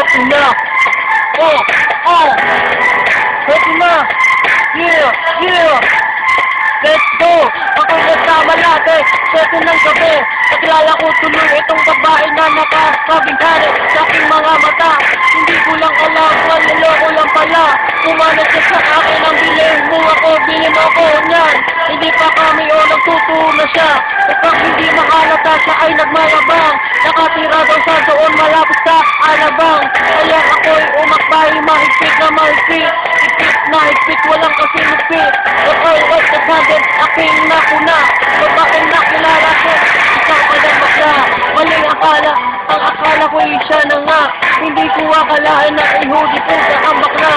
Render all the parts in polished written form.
Ito na. Oh, oh. Ito na. Yeah, yeah. Let's go! Ako'y nagsama natin sa ito ng gabi. Nakilala ko tuloy itong babae na nakasabing-hari sa aking mga mata. Hindi ko lang alam, manloloko lang pala. Kumanat siya sa akin ang bilhin mo ako, bilhin mo ako niyan. Hindi pa kami o nagtutuo na siya. Kapag hindi mahalata siya ay nagmayabang. Nakatira daw sa doon malapit sa alabang. Kaya ako'y umakbay, mahigpit na mahigpit. Higpit na higpit, walang kasinupit. Ako'y handed, aking nakuna. Babaeng nakilala ko, ikaw pa lang bakla. Maling akala, ang akala ko siya na nga. Hindi ko akalain na ihudi ko sa ang bakla.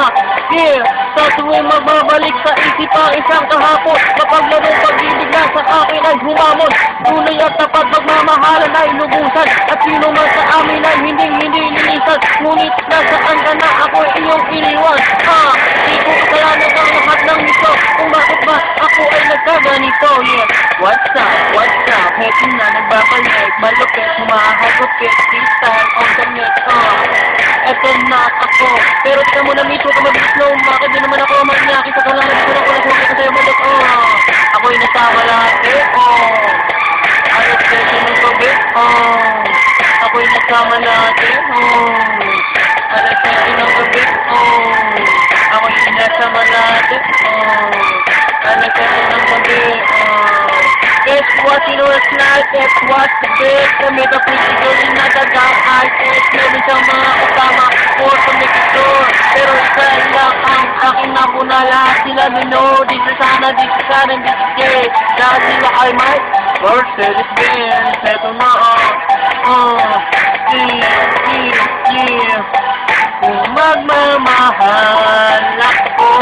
Yeah, sa tuwing magbabalik sa isip ang isang kahapon. Kapag larong pag-ibig na sa akin ay humamon. Tunay at tapat magmamahalan ay lubusan. At sino man sa amin ay hindi linisan. Ngunit nasaan ka na ako'y iyong iniwan. Di ko kasalanan ang lahat ng ito. Kung bakit ba ako ay nagkaganito. Yeah, what's up, heto na nagbabalik. Malupit, humahagupit, freestyle on the net. Eto na ako. Pero tika mo na mito ka mabilis na umakit. Di naman ako manyaki sa kalangan. Di ko na ko nagsabi ka sa'yo malok. Ako'y nasama lahat Alas kasi ng gabi. Ako'y nasama lahat Alas kasi ng gabi. Ako'y nasama lahat Alas kasi ng gabi. It's what you know it's like, it's what the best. Kami ka pretty girl in nadagang eyes. Meron siyang mga kasama for to make it sure. Pero isa lang ang aking napuna. Lahat sila nino. Dito sana, dito gay. Lahat sila ay may Mercedes-Benz. Eto na Kung magmamahal ako,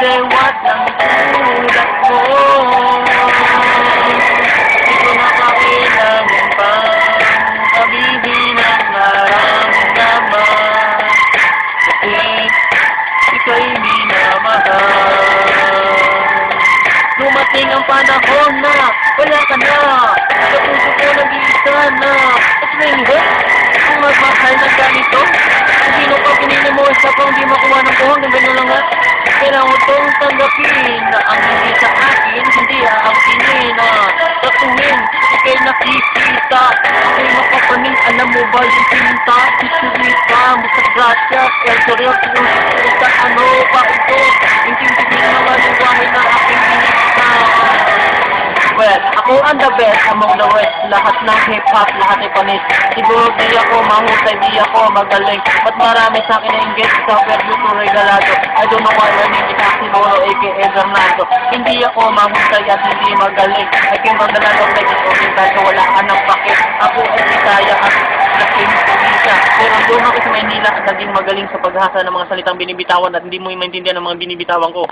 say what ang tulad mo. Di ko na kailangan pang sabihin ang naramdaman. Kasi ika'y minamahal. Dumating ang panahon na wala ka na. Sa puso ko nag-iisa na. At may hit kung magmahal na ganito. Kung sino pa pinili mo isa pang di makuha ng buhang ng gano'n lang nga. Kailangan mo itong tanggapin na ang hindi sa akin, hindi ang pinina. Sa tuwing ika'y nakikita, ako'y makapaning, alam mo ba yung pinta? Isurita mo sa gracia, el seryo, sa ano ba ito? Intindihin naman yung bahay na aking binigta. Well, ako ang the best among the rest. Lahat ng hip-hop, lahat ay panis. Siguro di ako mahusay, di ako magaling. Ba't marami sa akin na-engage sa Perduto Regalado? I don't know why when hindi ka sinuro, a.k.a. Fernando. Hindi ako mahusay at hindi magaling. I can magdala ng legit o kasi wala ka ng pakit. Ako ay Bisaya at laking Pulisa. Pero doon ako sa Maynila at naging magaling sa paghasa ng mga salitang binibitawan at hindi mo maintindihan ng mga binibitawan ko.